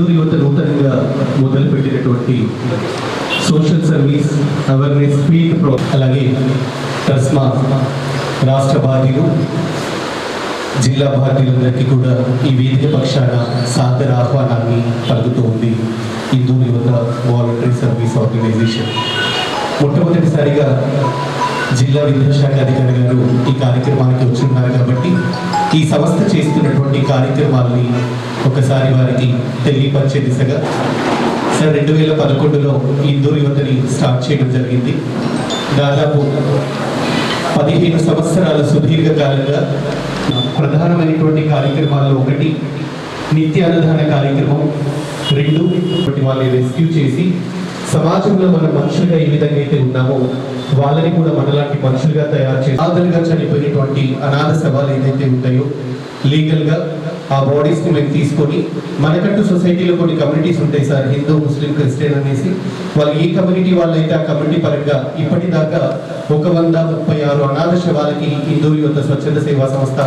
హిందూ యువత నూతనంగా మొదలుపెట్టినటువంటి social service awareness field అలాగే ట్రస్మా రాష్ట్ర బాధ్యులు జిల్లా బాధ్యులందరికీ కూడా ఈ వేదిక పక్షాన సాదర ఆహ్వానాన్ని పలుకుతూ ఉంది హిందూ యువత వాలంటరీ సర్వీస్ ఆర్గనైజేషన్. మొట్టమొదటిసారిగా జిల్లా విద్యాశాఖ అధికారి గారు ఈ కార్యక్రమానికి వచ్చి ఉన్నారు కాబట్టి ఈ సంస్థ చేస్తున్నటువంటి కార్యక్రమాలని ఒకసారి వారికి తెలియపరిచే దిశగా సార్ 2011లో హిందూ యువతని స్టార్ట్ చేయడం జరిగింది. దాదాపు 15 సంవత్సరాల సుదీర్ఘకాలంగా ప్రధానమైనటువంటి కార్యక్రమాల్లో ఒకటి నిత్య అన్నదాన కార్యక్రమం, 2 వాళ్ళని రెస్క్యూ చేసి సమాజంలో మనం మనుషులుగా ఏ విధంగా అయితే ఉన్నామో వాళ్ళని కూడా మనలాంటి మనుషులుగా తయారు చేసి ఆదలుగా చనిపోయినటువంటి అనాథ శవాలు ఏదైతే ఉంటాయో లీగల్గా ఆ బాడీస్ని మేము తీసుకొని మనకంటూ సొసైటీలో కొన్ని కమ్యూనిటీస్ ఉంటాయి సార్, హిందూ ముస్లిం క్రిస్టియన్ అనేసి. వాళ్ళు ఏ కమ్యూనిటీ వాళ్ళైతే ఆ కమ్యూనిటీ పరంగా ఇప్పటిదాకా 136 అనాథ శవాలకి హిందూ యువత స్వచ్ఛంద సేవా సంస్థ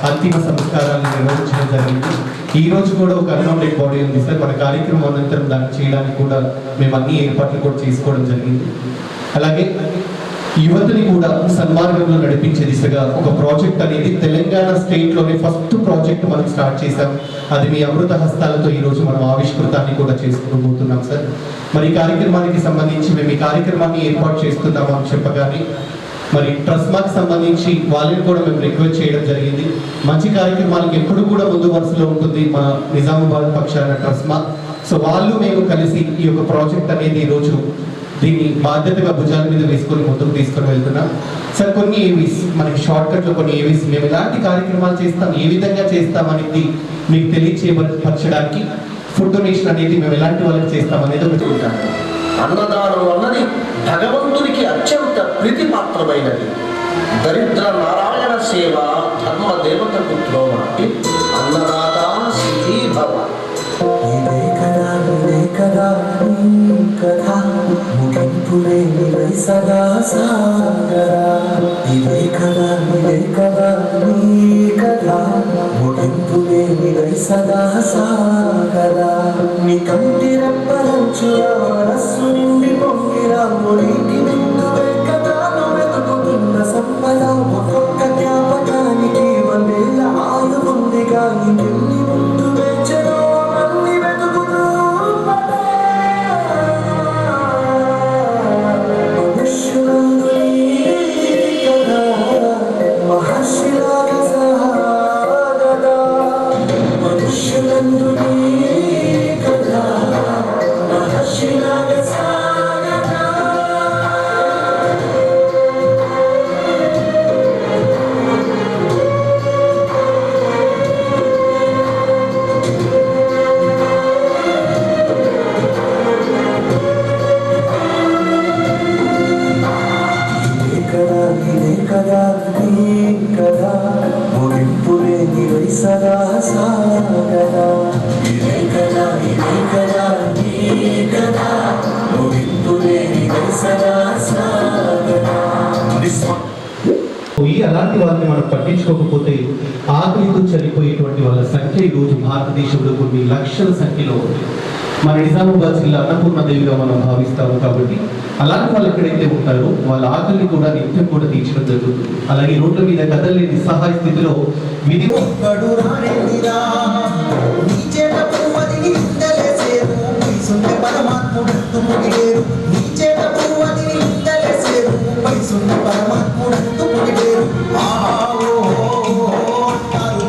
అంతిమ సంస్కారాలను నిర్వహించడం జరిగింది. ఈ రోజు కూడా ఒక అన్అన్డెడ్ బాడీ ఉంది సార్. మన కార్యక్రమం అనంతరం దాన్ని చేయడానికి కూడా మేము అన్ని ఏర్పాట్లు కూడా చేసుకోవడం జరిగింది. అలాగే యువతని కూడా సన్మార్గంలో నడిపించే దిశగా ఒక ప్రాజెక్ట్ అనేది తెలంగాణ స్టేట్లోనే ఫస్ట్ ప్రాజెక్ట్ మనం స్టార్ట్ చేశాం. అది మీ అమృత హస్తాలతో ఈరోజు మనం ఆవిష్కృతాన్ని కూడా చేసుకోబోతున్నాం సార్. మరి ఈ కార్యక్రమానికి సంబంధించి మేము ఈ కార్యక్రమాన్ని ఏర్పాటు చేస్తున్నాము అని చెప్పగానే మరి ట్రస్మాకి సంబంధించి వాళ్ళని కూడా మేము రిక్వెస్ట్ చేయడం జరిగింది. మంచి కార్యక్రమాలకు ఎప్పుడు కూడా ముందు వరుసలో ఉంటుంది మా నిజామాబాద్ పక్షాన ట్రస్మా. సో వాళ్ళు మేము కలిసి ఈ యొక్క ప్రాజెక్ట్ అనేది ఈరోజు దీన్ని బాధ్యతగా భుజాల మీద వేసుకొని ముందుకు తీసుకొని వెళ్తున్నాం సార్. కొన్ని ఏవీస్ మనకి షార్ట్ కట్లో కొన్ని ఏవీస్ మేము ఎలాంటి కార్యక్రమాలు చేస్తాం, ఏ విధంగా చేస్తాం అనేది మీకు తెలియచేయపరచడానికి ఫుడ్ డొనేషన్ అనేది మేము ఎలాంటి వాళ్ళకి చేస్తాం అనేది పెట్టుకుంటాను. అన్నదానం అన్నది భగవంతునికి అత్యంత ప్రీతిపాత్రమైనది. దరిద్ర నారాయణ సేవ ధర్మ దేవతకు త్రోనాటి అన్నదాత సిద్ధి భవ. ఇదే కదా ఇదే కదా నీ కథ ముగింపులే నిలై సదా సాగరా. ఇదే కదా నీ కథ ముగింపులే నిలై సదా సాగరా. నీ కంటి రెప్పలంచులా మనస్సు నిండి పొంగిరా మొలికి నిండువే కదా నువ్వెతుకుతున్న సంపద. ఒక్కొక్క జ్ఞాపకానికి వందేళ్ళ ఆయువుంది కానీ ఎన్ని ముందు వేచనో అన్ని వెతుకుతూ మనుష్యులందు కదా మహర్షిలాగా సాగదా. మనుష్యులందు కదా మహర్షిలాగా సాగదా. ఇదే కదా నీ కదా ముగింపులే నిలై సదా సాగదా. ఇదే కదా నీ కదా ముగింపులే నిలై సదా సాగదా. అలాంటి వాళ్ళని మనం పట్టించుకోకపోతే ఆకలితో చనిపోయేటువంటి వాళ్ళ సంఖ్య ఈరోజు భారతదేశంలో కొన్ని లక్షల సంఖ్యలో ఉంది. మన నిజామాబాద్ జిల్లా అన్నపూర్ణదేవిగా మనం భావిస్తాము. కాబట్టి అలాంటి వాళ్ళు ఎక్కడైతే ఉంటారో వాళ్ళ ఆకలిని కూడా నిత్యం కూడా తీర్చడం జరుగుతుంది. అలాగే రోడ్ల మీద కదలని నిస్సహాయ స్థితిలో విధి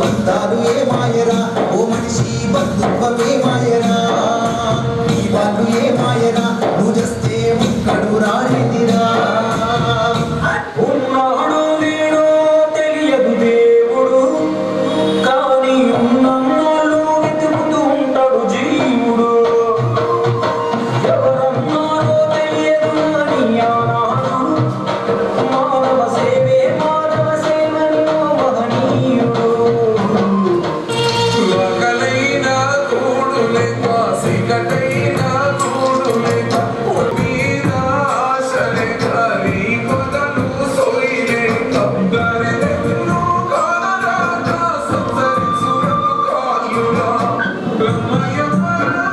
బంధాలు ఏ మాయరా ఓ మనిషి బంధుత్వమే మాయరా. నీ వాళ్ళు ఏ మాయరా నువ్వు చేస్తే ఒక్కడు రాడిరా. ఉన్నాడో లేడో తెలియదు దేవుడు కానీ ఉన్నన్నాళ్ళు వెతుకుతూ ఉంటాడు జీవుడు. ఎవరన్నారో తెలియదు అని ఆనాడు మానవ సేవే మానవ సేవలో మహనీయుడు. ఒకలైనా కూడులే సిగటైనా కూడులే మీద ఆశలే కానీ పదలు సోయిలే కబ్బరెన్నో కానరాక సంతరించురను కాళ్ళులా బ్రహ్మయమరా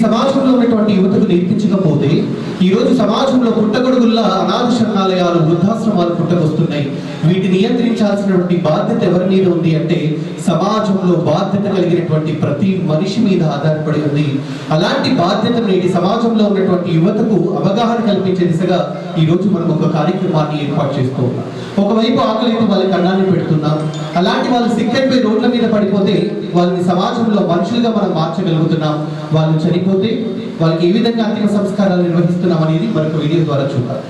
సమాజంలో ఉన్నటువంటి యువతకు నేర్పించకపోతే ఈరోజు సమాజంలో పుట్టగొడుగుల్లా అనాథ శరణాలయాలు, వృద్ధాశ్రమాలు పుట్టకొస్తున్నాయి. వీటిని నియంత్రించాల్సినటువంటి బాధ్యత ఎవరి మీద ఉంది అంటే సమాజంలో బాధ్యత కలిగినటువంటి ప్రతి మనిషి మీద ఆధారపడి ఉంది. అలాంటి బాధ్యత నేటి సమాజంలో ఉన్నటువంటి యువతకు అవగాహన కల్పించే దిశగా ఈ రోజు మనం ఒక కార్యక్రమాన్ని ఏర్పాటు చేస్తూ ఉన్నాం. ఒకవైపు ఆకలితో వాళ్ళకి అన్నాన్ని పెడుతున్నాం. అలాంటి వాళ్ళు సిక్కైపోయి రోడ్ల మీద పడిపోతే వాళ్ళని సమాజంలో మనుషులుగా మనం మార్చగలుగుతున్నాం. వాళ్ళు చనిపోతే వాళ్ళకి ఏ విధంగా అంతిమ సంస్కారాలు నిర్వహిస్తున్నాం అనేది మరొక వీడియో ద్వారా చూద్దాం.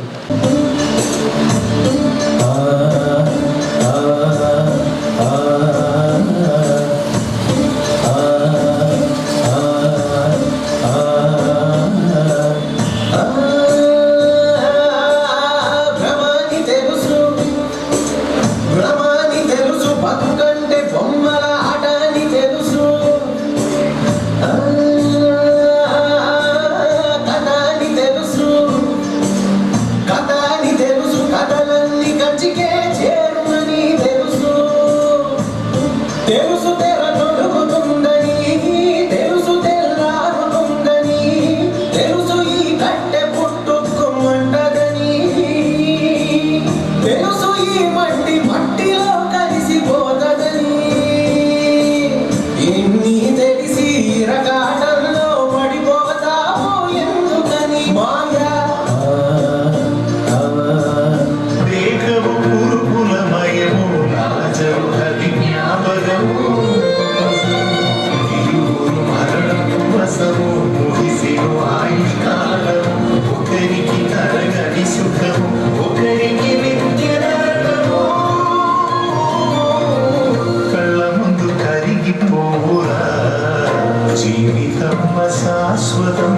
శాశ్వతం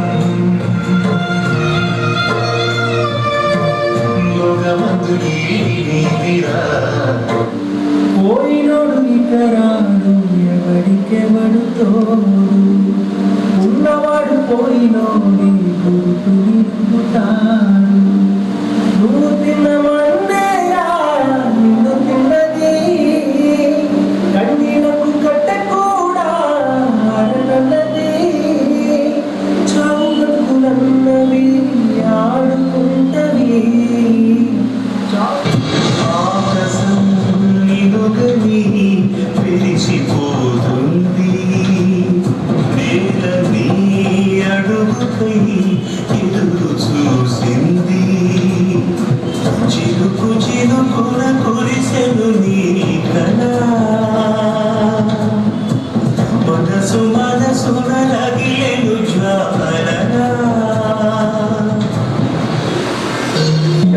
లోకమందు పోయినోడు ఇతరాడు ఎవడికెవడు తోడు ఉన్నవాడు పోయినోడి గుర్తు నింపుతాడు. నువ్వు తిన్నమండేరా నిన్ను తిన్నది కన్నీలకు కట్ట కూడా అరనన్నది చావులన్నవి ఆడుకుంటవి ఆకాశం నిలుగని పిలిచిపోతుంది నేలని అడుగుపై ఎదురు చూసింది చిరుకు చిరుకున కురిసెను నీ కళ మనసు మనసున రగిలెను జ్వాలనా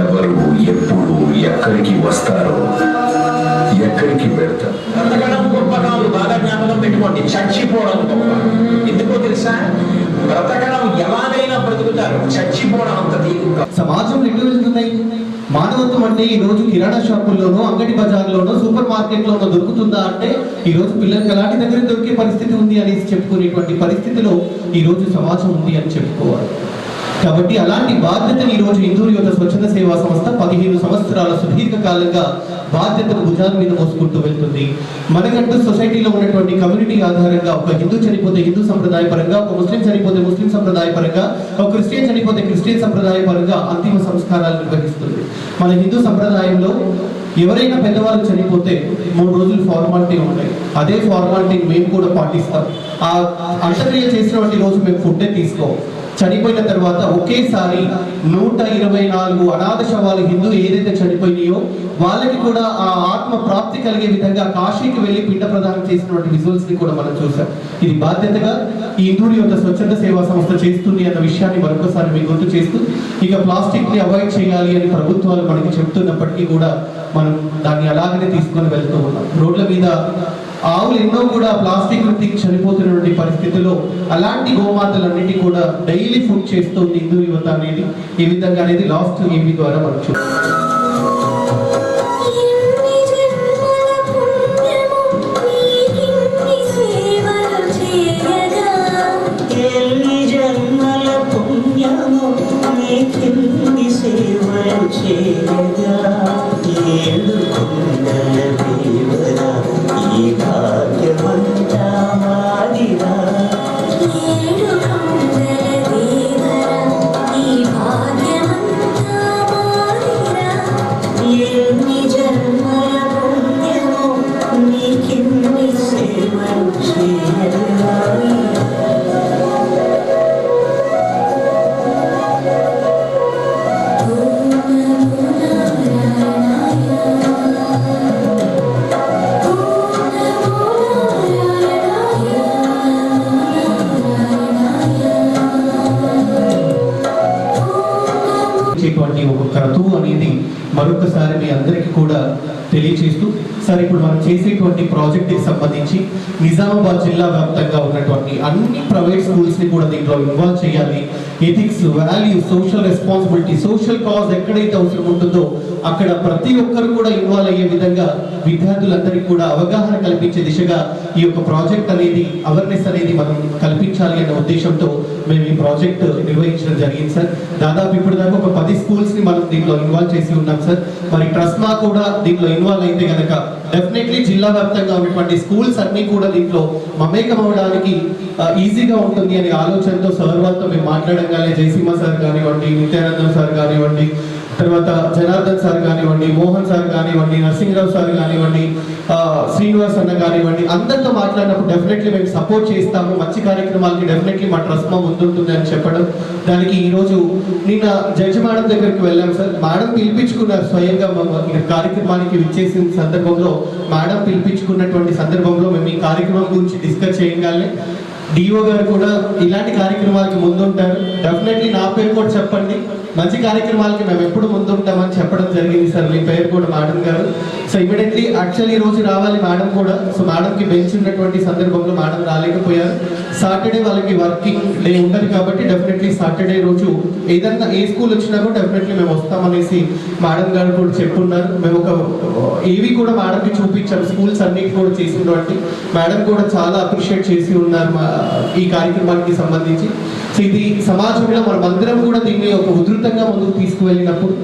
ఎవరు ఎప్పుడు ఎక్కడికి వస్తారో ఎక్కడికి వెళ్తారు. బ్రతకడం గొప్ప కాదు, బాగా జ్ఞాపకం పెట్టుకోండి. చచ్చిపోవడం గొప్ప. ఎందుకో తెలుసా? బ్రతకడం ఎలాగైనా బ్రతుకుతారు, చచ్చిపోవడం అంత తేలిక. సమాజం ఎటు వెళ్తున్నాయి? మానవత్వం అంటే ఈ రోజు కిరాణా షాపుల్లోనో, అంగడి బజార్లోనో, సూపర్ మార్కెట్లోనో దొరుకుతుందా అంటే ఈ రోజు పిల్లలకి ఎలాంటి దగ్గర దొరికే పరిస్థితి ఉంది అనేసి చెప్పుకునేటువంటి పరిస్థితిలో ఈ రోజు సమాజం ఉంది అని చెప్పుకోవాలి. కాబట్టి అలాంటి బాధ్యతని ఈ రోజు హిందూ యువత స్వచ్ఛంద సేవా సంస్థ 15 సంవత్సరాల సుదీర్ఘకాలంగా బాధ్యతను భుజాల మీద మోసుకుంటూ వెళ్తుంది. మనకంటూ సొసైటీలో ఉన్నటువంటి కమ్యూనిటీ ఆధారంగా ఒక హిందూ చనిపోతే హిందూ సంప్రదాయ పరంగా, ఒక ముస్లిం చనిపోతే ముస్లిం సంప్రదాయ పరంగా, ఒక క్రిస్టియన్ చనిపోతే క్రిస్టియన్ సంప్రదాయ పరంగా అంతిమ సంస్కారాలు నిర్వహిస్తుంది. మన హిందూ సంప్రదాయంలో ఎవరైనా పెద్దవాళ్ళు చనిపోతే 3 రోజులు ఫార్మాలిటీ ఉంటాయి. అదే ఫార్మాలిటీని మేము కూడా పాటిస్తాం. ఆ అంత్యక్రియ చేసినటువంటి రోజు మేము ఫుడ్డే తీసుకోం. చనిపోయిన తర్వాత ఒకేసారి 124 అనాథ శవాలు హిందూ ఏదైతే చనిపోయినాయో వాళ్ళకి కూడా ఆ ఆత్మ ప్రాప్తి కలిగే విధంగా కాశీకి వెళ్ళి పిండ ప్రదానం చేసినటువంటి విజువల్స్ ని కూడా మనం చూసాం. ఇది బాధ్యతగా ఈ హిందూ యువత స్వచ్ఛంద సేవా సంస్థ చేస్తుంది అన్న విషయాన్ని మరొకసారి మీకు గుర్తు చేస్తూ, ఇక ప్లాస్టిక్ ని అవాయిడ్ చేయాలి అని ప్రభుత్వాలు మనకి చెప్తున్నప్పటికీ కూడా మనం దాన్ని అలాగనే తీసుకొని వెళ్తూ ఉన్నాం. రోడ్ల మీద ఆవులు ఎన్నో కూడా ప్లాస్టిక్ వృత్తికి చనిపోతున్నటువంటి పరిస్థితుల్లో అలాంటి గోమాతలన్నిటి కూడా డైలీ ఫుడ్ చేస్తుంది హిందూ యువత అనేది. ఈ విధంగా అనేది లాస్ట్ ఏవి ద్వారా మనం చూస్తాం. ఎన్ని జన్మల పుణ్యము నీకిన్ని సేవలు చేయగా ఏడు కొండల దేవరా ఈ భాగ్యమంతా మాదిరా ఏడు కొండల క్రతువు అనేది మరొకసారి మీ అందరికీ కూడా తెలియచేస్తూ, సార్ ఇప్పుడు మనం చేసేటువంటి ప్రాజెక్ట్కి సంబంధించి నిజామాబాద్ జిల్లా వ్యాప్తంగా ఉన్నటువంటి అన్ని ప్రైవేట్ స్కూల్స్ని కూడా దీంట్లో ఇన్వాల్వ్ చేయాలి. Ethics, values, social responsibility, social cause ఎక్కడైతే అవసరం ఉంటుందో అక్కడ ప్రతి ఒక్కరు కూడా ఇన్వాల్వ్ అయ్యే విధంగా విద్యార్థులందరికీ కూడా అవగాహన కల్పించే దిశగా ఈ యొక్క ప్రాజెక్ట్ అనేది, అవేర్నెస్ అనేది మనం కల్పించాలి అనే ఉద్దేశంతో మేము ఈ ప్రాజెక్ట్ నిర్వహించడం జరిగింది సార్. దాదాపు ఇప్పుడు దాకా ఒక 10 స్కూల్స్ని మనం దీంట్లో ఇన్వాల్వ్ చేసి ఉన్నాం సార్. మరి ట్రస్మా కూడా దీంట్లో ఇన్వాల్వ్ అయితే కనుక డెఫినెట్లీ జిల్లా వ్యాప్తంగా ఉన్నటువంటి స్కూల్స్ అన్ని కూడా దీంట్లో మమేకం అవడానికి ఈజీగా ఉంటుంది అనే ఆలోచనతో సార్ వాళ్ళతో మేము మాట్లాడగానే జయసింహ సార్ కానివ్వండి, నిత్యానందం సార్ కానివ్వండి, తర్వాత జనార్దన్ సార్ కానివ్వండి, మోహన్ సార్ కానివ్వండి, నరసింహరావు సార్ కానివ్వండి, శ్రీనివాస్ అన్న కానివ్వండి, అందరితో మాట్లాడినప్పుడు డెఫినెట్లీ మేము సపోర్ట్ చేస్తాము, మంచి కార్యక్రమాలకి డెఫినెట్లీ మా ట్రస్ట్ మా ముందుంటుంది అని చెప్పడం. దానికి ఈరోజు నిన్న జడ్జి మేడం దగ్గరికి వెళ్ళాం సార్. మేడం పిలిపించుకున్నారు స్వయంగా కార్యక్రమానికి విచ్చేసిన సందర్భంలో, మేడం పిలిపించుకున్నటువంటి సందర్భంలో మేము ఈ కార్యక్రమం గురించి డిస్కస్ చేయగానే డిఓ గారు కూడా ఇలాంటి కార్యక్రమాలకి ముందుంటారు, డెఫినెట్లీ నా పేరు కూడా చెప్పండి, మంచి కార్యక్రమాలకి మేము ఎప్పుడు ముందుంటామని చెప్పడం జరిగింది సార్. మీ పేరు కూడా మేడం గారు. సో ఇమీడియట్లీ యాక్చువల్లీ ఈ రోజు రావాలి మేడం కూడా. సో మేడంకి బెంచ్ ఉన్నటువంటి సందర్భంలో మేడం రాలేకపోయారు. సాటర్డే వాళ్ళకి వర్కింగ్ డే ఉంటుంది కాబట్టి డెఫినెట్లీ సాటర్డే రోజు ఏదన్నా ఏ స్కూల్ వచ్చినా కూడా డెఫినెట్లీ మేము వస్తామనేసి మేడం గారు కూడా చెప్పున్నారు. మేము ఒక ఏవి కూడా మేడంకి చూపించాం, స్కూల్స్ అన్నిటి కూడా చేసినటువంటి మేడం కూడా చాలా అప్రిషియేట్ చేసి ఉన్నారు ఈ కార్యక్రమానికి సంబంధించి. సో ఇది సమాజంలో మనం అందరం కూడా దీన్ని ఒక ఉధృతంగా ముందుకు తీసుకువెళ్ళినప్పుడు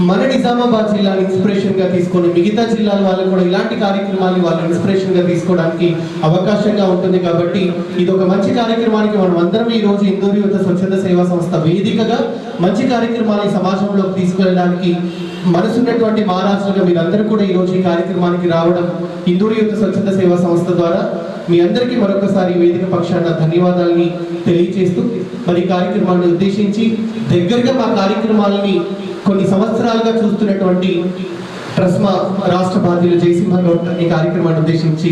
మన నిజామాబాద్ జిల్లాని ఇన్స్పిరేషన్గా తీసుకొని మిగతా జిల్లాల వాళ్ళు కూడా ఇలాంటి కార్యక్రమాన్ని వాళ్ళు ఇన్స్పిరేషన్గా తీసుకోవడానికి అవకాశంగా ఉంటుంది. కాబట్టి ఇది ఒక మంచి కార్యక్రమానికి మనం అందరం ఈ రోజు ఇందూరు యువత స్వచ్ఛంద సేవా సంస్థ వేదికగా మంచి కార్యక్రమాన్ని సమాజంలోకి తీసుకెళ్ళడానికి మనసున్నటువంటి మహారాష్ట్రగా మీరందరూ కూడా ఈ రోజు ఈ కార్యక్రమానికి రావడం ఇందూరు యువత స్వచ్ఛంద సేవా సంస్థ ద్వారా మీ అందరికీ మరొకసారి వేదిక పక్షాన ధన్యవాదాలని తెలియజేస్తూ, మరి కార్యక్రమాన్ని ఉద్దేశించి దగ్గరగా మా కార్యక్రమాలని కొన్ని సంవత్సరాలుగా చూస్తున్నటువంటి ట్రస్మా రాష్ట్ర బాధ్యులు జయసింహ గౌడ్ ఈ కార్యక్రమాన్ని ఉద్దేశించి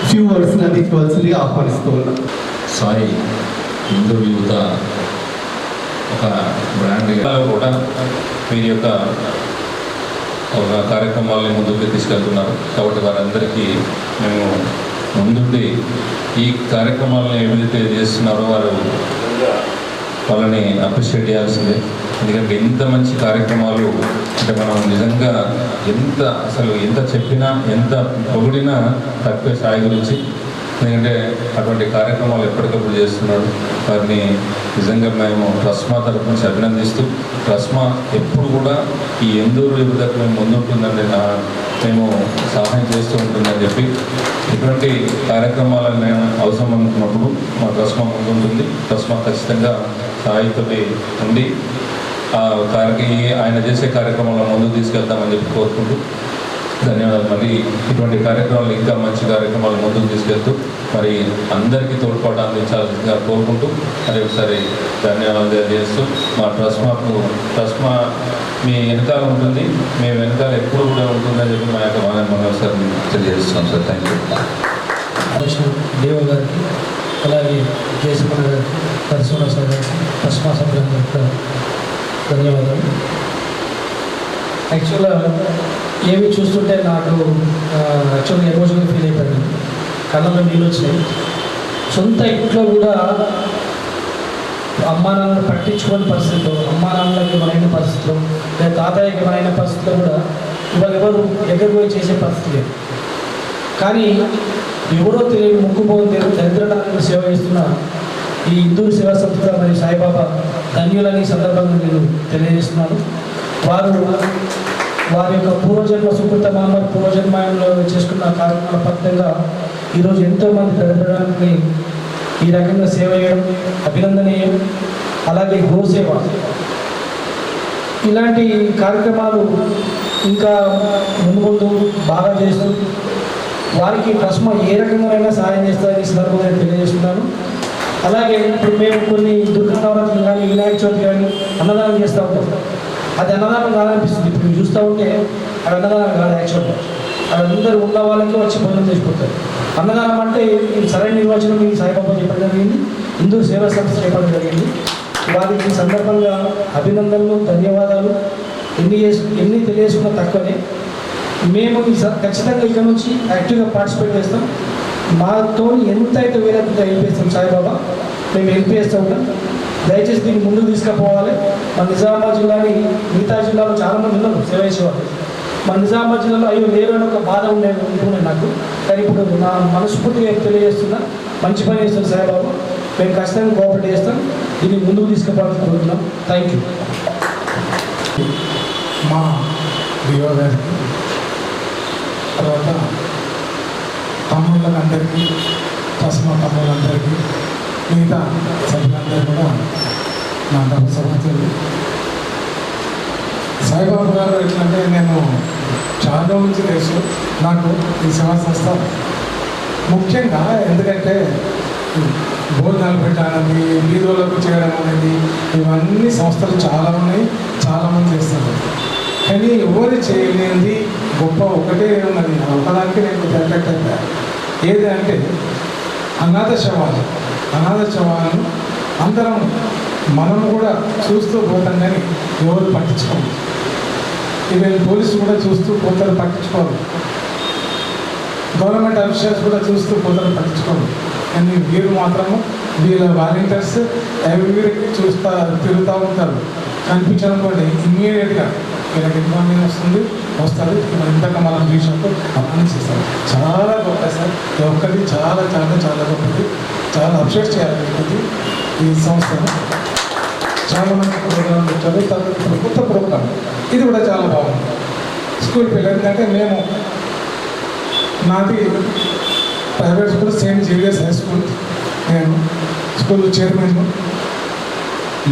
ఫ్యూ వర్డ్స్ అందించవలసిందిగా ఆహ్వానిస్తూ ఉన్నాం. సాయి హిందూ యువత ఒక బ్రాండ్గా కూడా వీరి యొక్క ఒక కార్యక్రమాలని ముందుకు తీసుకెళ్తున్నారు. కాబట్టి వారందరికీ మేము ముందుండి ఈ కార్యక్రమాలను ఏదైతే చేస్తున్నారో వాళ్ళని అప్రిషియేట్ చేయాల్సిందే. ఎందుకంటే ఎంత మంచి కార్యక్రమాలు అంటే మనం నిజంగా ఎంత చెప్పినా ఎంత పొగిడినా తక్కువ సాయి గురించి. ఎందుకంటే అటువంటి కార్యక్రమాలు ఎప్పటికప్పుడు చేస్తున్నాడు. వారిని నిజంగా మేము ట్రస్మా తరఫు నుంచి అభినందిస్తూ, ట్రస్మా ఎప్పుడు కూడా ఈ ఎందూరు యువతకు మేము ముందుంటుందండి, మేము సహాయం చేస్తూ ఉంటుందని చెప్పి ఇటువంటి కార్యక్రమాలను మేము అవసరం అనుకున్నప్పుడు మా ట్రస్మా ముందుంటుంది. ట్రస్మా ఖచ్చితంగా సాయితోటి ఉండి ఆయన చేసే కార్యక్రమాలను ముందుకు తీసుకెళ్తామని చెప్పి కోరుకుంటూ ధన్యవాదాలు. మరి ఇటువంటి కార్యక్రమాలు ఇంకా మంచి కార్యక్రమాలు ముందుకు తీసుకెళ్తూ మరి అందరికీ తోడ్పాటు అందించాల్సిందిగా కోరుకుంటూ మరి ఒకసారి ధన్యవాదాలు తెలియజేస్తూ, మా ట్రస్మా మీ వెనకాల ఉంటుంది, మీ వెనకాల ఎప్పుడు కూడా ఉంటుందని చెప్పి మా యొక్క మనం ఒకసారి తెలియజేస్తున్నాం సార్. Thank you. దేవ గారికి, అలాగే జయసింహ గారికి, నరసింహ సార్ గారికి, ట్రస్మా సభ్యులందరికీ కూడా ధన్యవాదాలు. యాక్చువల్గా ఏమి చూస్తుంటే నాకు యాక్చువల్గా ఎమోషనల్ ఫీల్ అయిపోయింది, కళ్ళలో నీళ్ళు వచ్చినాయి. సొంత ఇంట్లో కూడా అమ్మా నాన్నలు పట్టించుకోని పరిస్థితుల్లో, అమ్మా నాన్నలకి మనైన పరిస్థితుల్లో, లేదా తాతయ్యకి మనైన పరిస్థితుల్లో కూడా ఇవాళ ఎవరు దగ్గరకు పోయి చేసే పరిస్థితి లేదు. కానీ ఎవరో తెలియని ముక్కుపోని దరిద్రాలను సేవ చేస్తున్న ఈ హిందూ సేవా సంస్థ మరియు సాయిబాబా ధన్యులని సందర్భంగా నేను తెలియజేస్తున్నాను. వారి యొక్క పూర్వజన్మ సుకృత మహమ్మద్ పూర్వజన్మయంలో చేసుకున్న కార్యక్రమాల ఫలితంగా ఈరోజు ఎంతోమంది దరిద్రానికి ఈ రకంగా సేవ చేయడం అభినందనీయం. అలాగే గోసేవ ఇలాంటి కార్యక్రమాలు ఇంకా ముందు బాగా చేస్తూ వారికి ట్రస్మా ఏ రకంగానైనా సహాయం చేస్తారని సందర్భంగా తెలియజేస్తున్నాను. అలాగే ఇప్పుడు మేము కొన్ని దుర్గా నవరాత్రులు కానీ వినాయక చవితి కానీ అన్నదానం చేస్తూ ఉంటాం. అది అన్నదానం కాదనిపిస్తుంది. ఇప్పుడు మీరు చూస్తూ ఉంటే అది అన్నదానం కాదు, యాక్చువల్గా అందరూ ఉన్న వాళ్ళకి వచ్చి భోజనం చేసిపోతారు. అన్నదానం అంటే సరైన నిర్వచనం ఈ సాయిబాబా చెప్పడం జరిగింది, హిందూ సేవా సంస్థ చెప్పడం జరిగింది. వారికి ఈ సందర్భంగా అభినందనలు, ధన్యవాదాలు. ఎన్ని తెలియజేసుకున్నా తక్కువనే. మేము ఖచ్చితంగా ఇక్కడ నుంచి యాక్టివ్గా పార్టిసిపేట్ చేస్తాం. మాతో ఎంత అయితే వీలైతే హెల్ప్ చేస్తాం సాయిబాబా, మేము హెల్ప్ చేస్తూ ఉంటాం. దయచేసి దీన్ని ముందుకు తీసుకుపోవాలి. మన నిజామాబాద్ జిల్లాని మిగతా జిల్లాలో చాలామంది ఉన్నారు సేవ చేసేవాళ్ళు. మన నిజామాబాద్ జిల్లాలో అయ్యో లేరు అని ఒక బాధ ఉంటుండే నాకు. కానీ ఇప్పుడు నా మనస్ఫూర్తిగా తెలియజేస్తున్నా, మంచి పని చేస్తాం సాయిబాబా. మేము ఖచ్చితంగా కోఆపరేట్ చేస్తాం. దీన్ని ముందుకు తీసుకుపోవాలని కోరుతున్నాం. Thank you. మా డిఓ గారికి, తర్వాత తమ్ముళ్ళందరికీ, తస్మా తమ్ముళ్ళందరికీ, మిగతా సభ్యులందరూ కూడా నా నమస్కారాలు. సాయిబాబా గారు ఎట్లంటే నేను చాలా రోజుల నుంచి తెలుసు నాకు ఈ సేవా సంస్థ. ముఖ్యంగా ఎందుకంటే భోజనాలు పెట్టాలని, వీధులకు చేయడం అనేది, ఇవన్నీ సంస్థలు చాలా ఉన్నాయి, చాలామంది చేస్తారు. కానీ ఎవరు చేయలేనిది గొప్ప ఒకటే ఉన్నది. ఒకదానికి నేను పర్ఫెక్ట్ అయిపోయా. ఏది అంటే అనాథ శవాలను అందరం మనం కూడా చూస్తూ పోతాం, కానీ ఎవరు పట్టించుకోము. ఈవెన్ పోలీసులు కూడా చూస్తూ పోతారు, పట్టించుకోరు. గవర్నమెంట్ అఫీషియల్స్ కూడా చూస్తూ పోతారు, పట్టించుకోరు. కానీ వీరు మాత్రము వీళ్ళ వాలంటీర్స్ వీరికి తిరుగుతూ ఉంటారు. కనిపించడం కూడా ఇమ్మీడియట్గా వీళ్ళకి ఇన్ఫర్మేషన్ వస్తారు. ఇంతక మనం విషయంలో అర్థం చేస్తారు. చాలా గొప్ప సార్. ఒక్కటి చాలా చాలా చాలా గొప్పది. చాలా అప్డేట్ చేయాలి ఈ సంస్థను. చాలా మంచి ప్రోగ్రాం పెట్టారు. తర్వాత కొత్త ప్రోగ్రాం ఇది కూడా చాలా బాగుంది. స్కూల్ పిల్లలు ఎందుకంటే మేము నాది private school Saint Xavier's high school, నేను స్కూల్ చైర్మన్.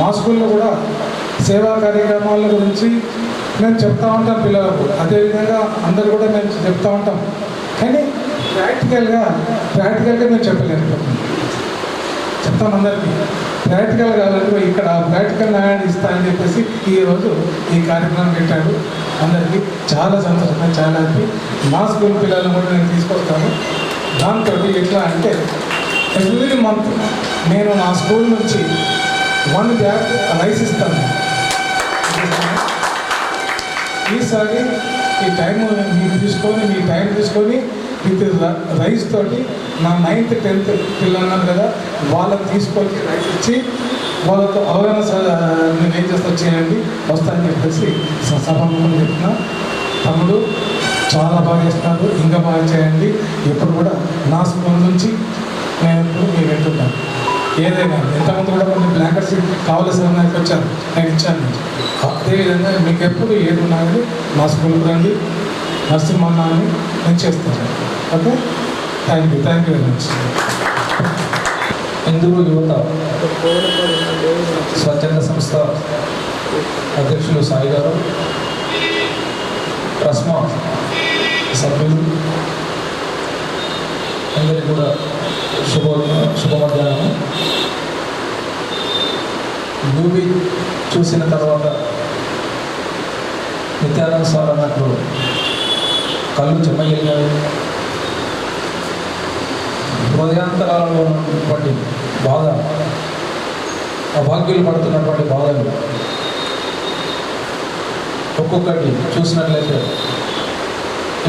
మా స్కూల్లో కూడా సేవా కార్యక్రమాల గురించి మేము చెప్తా ఉంటాం పిల్లలకు. అదేవిధంగా అందరు కూడా మేము చెప్తా ఉంటాం. కానీ ప్రాక్టికల్గా మేము చెప్పలేము. చెప్తాం అందరికీ ప్రాక్టికల్ కావాలంటే ఇక్కడ ప్రాక్టికల్ ల్యాండ్ ఇస్తా అని చెప్పేసి ఈరోజు ఈ కార్యక్రమం పెట్టాడు. అందరికీ చాలా సంతోషంగా, చాలా హ్యాపీ. మా స్కూల్ పిల్లలను కూడా నేను తీసుకొస్తాను. దాంతో ఎట్లా అంటే ఎవ్రీ మంత్ నేను నా స్కూల్ నుంచి 1 బ్యాగ్ రైస్ ఇస్తాను. ఈసారి ఈ టైం మీరు తీసుకొని మీ టైం తీసుకొని విత్ రైస్ తోటి నా 9th 10th పిల్లలు అన్నారు కదా, వాళ్ళకి తీసుకొని రైస్ ఇచ్చి వాళ్ళతో అవగాహన నేను ఏం చేస్తా చేయండి వస్తానని చెప్పేసి సభాముఖంగా చెప్తున్నా. తమ్ముడు చాలా బాగా చేస్తున్నారు, ఇంకా బాగా చేయండి. ఎప్పుడు కూడా నా స్కూల్ నుంచి నేను ఎప్పుడు మీరు వెళ్తున్నాను. ఏదైనా ఎంతమంది కూడా కొన్ని బ్లాంకెట్స్ కావాల్సిన వచ్చారు, నేను ఇచ్చాను. అదేవిధంగా మీకు ఎప్పుడు ఏది ఉన్నా కానీ మా స్కూల్కి రండి, నరసింహన్న అని నేను చేస్తాను. Okay, thank you very much. Hindu యువత స్వచ్ఛంద సంస్థ అధ్యక్షులు సాయి గారు, రస్మా సభ్యులు అందరికీ కూడా శుభ మధ్యాహ్నం. మూవీ చూసిన తర్వాత నిత్యానంద సార్ అన్నట్లు కళ్ళు చెమ్మగిలినవి, హృదయాంతరాలలో ఉన్నటువంటి బాధ, అభాగ్యులు పడుతున్నటువంటి బాధలు ఒక్కొక్కటి చూసినట్లయితే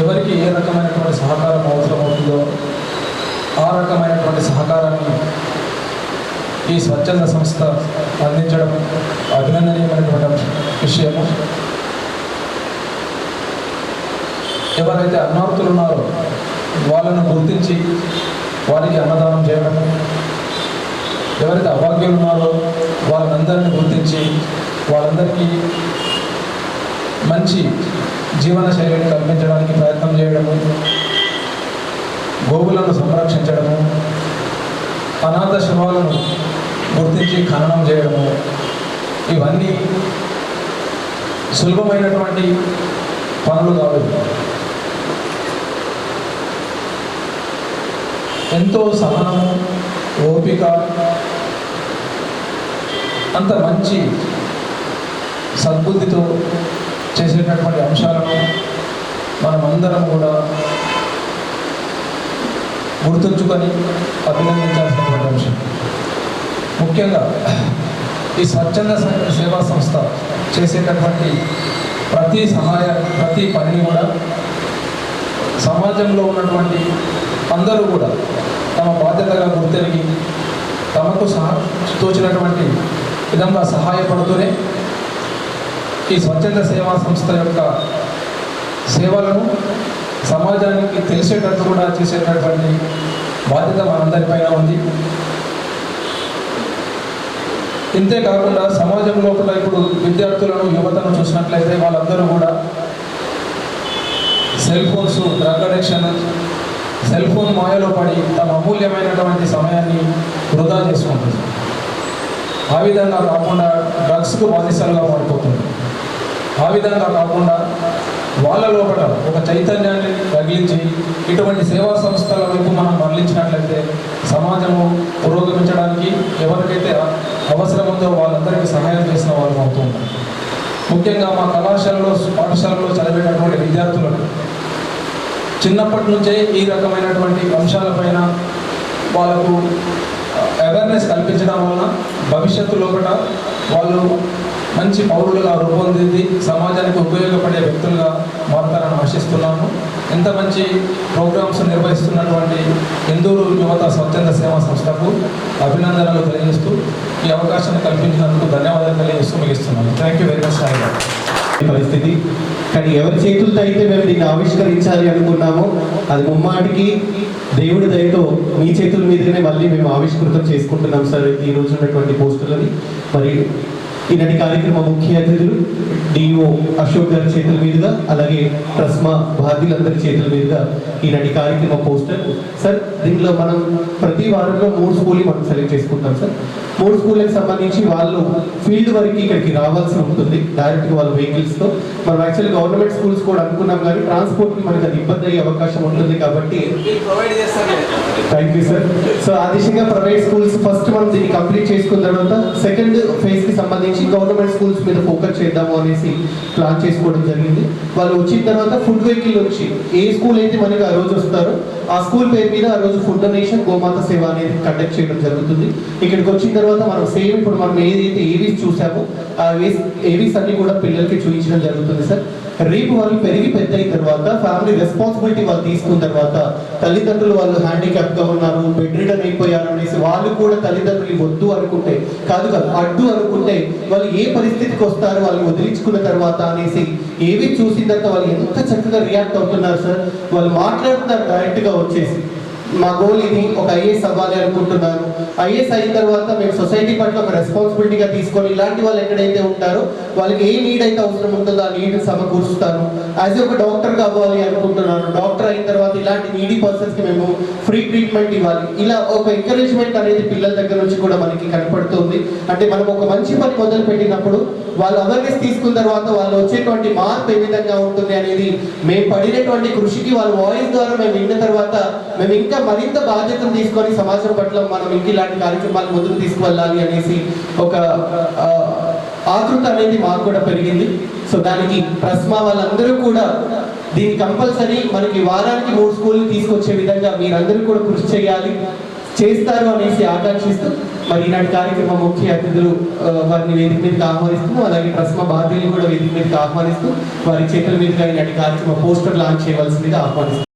ఎవరికి ఏ రకమైనటువంటి సహకారం అవసరమవుతుందో ఆ రకమైనటువంటి సహకారాన్ని ఈ స్వచ్ఛంద సంస్థ అందించడం అభినందనీయమైనటువంటి విషయము. ఎవరైతే అన్నార్తులు ఉన్నారో వాళ్ళను గుర్తించి వారికి అన్నదానం చేయడం, ఎవరైతే అభాగ్యులు ఉన్నారో వాళ్ళందరినీ గుర్తించి వాళ్ళందరికీ మంచి జీవన శైలిని కల్పించడానికి ప్రయత్నం చేయడము, గోవులను సంరక్షించడము, అనాథ శవాలను గుర్తించి ఖననం చేయడము, ఇవన్నీ సులభమైనటువంటి పనులు కాదు. ఎంతో సహనము, ఓపిక, అంత మంచి సద్బుద్ధితో చేసేటటువంటి అంశాలను మనమందరం కూడా గుర్తుంచుకొని అభినందించాల్సినటువంటి అంశం. ముఖ్యంగా ఈ స్వచ్ఛంద సేవా సంస్థ చేసేటటువంటి ప్రతి పనిని కూడా సమాజంలో ఉన్నటువంటి అందరూ కూడా తమ బాధ్యతగా గుర్తెరిగి తమకు తోచినటువంటి విధంగా సహాయపడుతూనే ఈ స్వచ్ఛంద సేవా సంస్థ యొక్క సేవలను సమాజానికి తెలిసేటట్టు కూడా చేసేటటువంటి బాధ్యత మనందరిపైన ఉంది. ఇంతే కాకుండా సమాజం లోపల ఇప్పుడు విద్యార్థులను యువతను చూసినట్లయితే వాళ్ళందరూ కూడా cell phones, drug addiction, cell phone మాయలో పడి తమ అమూల్యమైనటువంటి సమయాన్ని వృధా చేసుకుంటుంది. ఆ విధంగా కాకుండా డ్రగ్స్కు బానిసలుగా మారిపోతుంది. ఆ విధంగా కాకుండా వాళ్ళ లోపల ఒక చైతన్యాన్ని తగిలించి ఇటువంటి సేవా సంస్థల వైపు మనం మరలించినట్లయితే సమాజము పురోగమించడానికి ఎవరికైతే అవసరం ఉందో వాళ్ళందరికీ సహాయం చేసిన వాళ్ళు అవుతుంటారు. ముఖ్యంగా మా పాఠశాలలో చదివేటటువంటి విద్యార్థులను చిన్నప్పటి నుంచే ఈ రకమైనటువంటి అంశాలపైన వాళ్ళకు అవేర్నెస్ కల్పించడం వలన భవిష్యత్తు లోపల వాళ్ళు మంచి పౌరులుగా రూపొందింది సమాజానికి ఉపయోగపడే వ్యక్తులుగా మారుతారని ఆశిస్తున్నాను. ఎంత మంచి ప్రోగ్రామ్స్ నిర్వహిస్తున్నటువంటి ఇందూరు యువత స్వచ్ఛంద సేవా సంస్థకు అభినందనలు తెలియజేస్తూ ఈ అవకాశాన్ని కల్పించినందుకు ధన్యవాదాలు తెలియజేస్తూ ముగిస్తున్నాను. Thank you very much Sai గారు. పరిస్థితి కానీ ఎవరి చేతులతో అయితే మేము దీన్ని ఆవిష్కరించాలి అనుకున్నామో అది ముమ్మాటికి దేవుడి దయతో మీ చేతుల మీదనే మళ్ళీ మేము ఆవిష్కృతం చేసుకుంటున్నాం సార్ ఈ రోజు ఉన్నటువంటి పోస్టులని. మరి ఈనాటి కార్యక్రమ ముఖ్య అతిథులు డిఓ అశోక్ గారి చేతుల మీదుగా అలాగే ట్రస్మా బాధ్యులందరి చేతుల మీదుగా ఈనాటి కార్యక్రమ పోస్టర్ సార్. దీనిలో మనం ప్రతి వారంలో 3 స్కూల్ని మనం సెలెక్ట్ చేసుకుంటాం సార్. 3 స్కూళ్ళకి సంబంధించి వాళ్ళు ఫీల్డ్ వరకు ఇక్కడికి రావాల్సి ఉంటుంది డైరెక్ట్గా వాళ్ళ వెహికల్స్తో. మనం యాక్చువల్లీ గవర్నమెంట్ స్కూల్స్ కూడా అనుకున్నాం కానీ ట్రాన్స్పోర్ట్కి మనకి అది ఇబ్బంది అయ్యే అవకాశం ఉంటుంది కాబట్టి థ్యాంక్ యూ సార్. సో ఆ దిశగా ప్రైవేట్ స్కూల్స్ ఫస్ట్ మనం దీన్ని కంప్లీట్ చేసుకున్న తర్వాత సెకండ్ ఫేజ్కి సంబంధించి గవర్నమెంట్ స్కూల్స్ మీద ఫోకస్ చేద్దాము అనేసి ప్లాన్ చేసుకోవడం జరిగింది. వాళ్ళు వచ్చిన తర్వాత ఫుడ్ వెహికల్ వచ్చి ఏ స్కూల్ అయితే మనకి ఆ రోజు వస్తారో ఆ స్కూల్ పేరు మీద ఆ రోజు ఫుడ్ డొనేషన్ గోమాత సేవ అనేది కండక్ట్ చేయడం జరుగుతుంది. ఇక్కడికి వచ్చిన తర్వాత మనం సేమ్ ఇప్పుడు మనం ఏదైతే ఏవీస్ చూసామో ఆ ఏవీస్ అన్ని కూడా పిల్లలకి చూపించడం జరుగుతుంది సార్. రేపు వాళ్ళు పెరిగి పెద్ద అయిన తర్వాత ఫ్యామిలీ రెస్పాన్సిబిలిటీ వాళ్ళు తీసుకున్న తర్వాత తల్లిదండ్రులు వాళ్ళు హ్యాండిక్యాప్గా ఉన్నారు, బెడ్ రిడన్ అయిపోయారు అనేసి వాళ్ళు కూడా తల్లిదండ్రులు వద్దు అనుకుంటే కాదు అడ్డు అనుకుంటే వాళ్ళు ఏ పరిస్థితికి వస్తారు వాళ్ళు వదిలించుకున్న తర్వాత అనేసి ఏవి చూసిన తర్వాత వాళ్ళు ఎంత చక్కగా రియాక్ట్ అవుతున్నారు సార్. వాళ్ళు మాట్లాడుతున్నారు డైరెక్ట్గా వచ్చేసి మా గోల్ ఇది, ఒక ఐఏఎస్ అవ్వాలి అనుకుంటున్నాను. ఐఏఎస్ అయిన తర్వాత మేము సొసైటీ పట్ల ఒక రెస్పాన్సిబిలిటీగా తీసుకొని ఇలాంటి వాళ్ళు ఎక్కడైతే ఉంటారో వాళ్ళకి ఏ నీడ్ అయితే అవసరం ఉంటుందో ఆ నీడ్ సమకూరుస్తాను. యాజ్ ఒక డాక్టర్గా అవ్వాలి అనుకుంటున్నాను. డాక్టర్ అయిన తర్వాత ఇలాంటి నీడీ పర్సన్స్కి మేము ఫ్రీ ట్రీట్మెంట్ ఇవ్వాలి. ఇలా ఒక ఎంకరేజ్మెంట్ అనేది పిల్లల దగ్గర నుంచి కూడా మనకి కనపడుతుంది. అంటే మనం ఒక మంచి పని మొదలు పెట్టినప్పుడు వాళ్ళు అవేర్నెస్ తీసుకున్న తర్వాత వాళ్ళు వచ్చేటువంటి మార్పు ఏ విధంగా ఉంటుంది అనేది మేము పడినటువంటి కృషికి వాళ్ళ వాయిస్ ద్వారా మేము విన్న తర్వాత మేము ఇంకా మరింత బాధ్యతను తీసుకొని సమాజం పట్ల మనం ఇంక ఇలాంటి కార్యక్రమాలు ముందుకు తీసుకువెళ్ళాలి అనేసి ఒక ఆతృత అనేది మాకు కూడా పెరిగింది. సో దానికి ట్రస్మా వాళ్ళందరూ కూడా దీన్ని కంపల్సరీ మనకి వారానికి 3 స్కూల్ని తీసుకొచ్చే విధంగా మీరందరూ కూడా కృషి చేస్తారు అనేసి ఆకాంక్షిస్తూ మరి ఈనాటి కార్యక్రమం ముఖ్య అతిథులు వారిని వేదిక మీదకి ఆహ్వానిస్తూ అలాగే ట్రస్మా బాధ్యులు కూడా వేదిక మీదకి ఆహ్వానిస్తూ వారి చేతుల మీదుగా ఈనాటి కార్యక్రమ పోస్టర్ లాంచ్ చేయవలసిందిగా ఆహ్వానిస్తారు.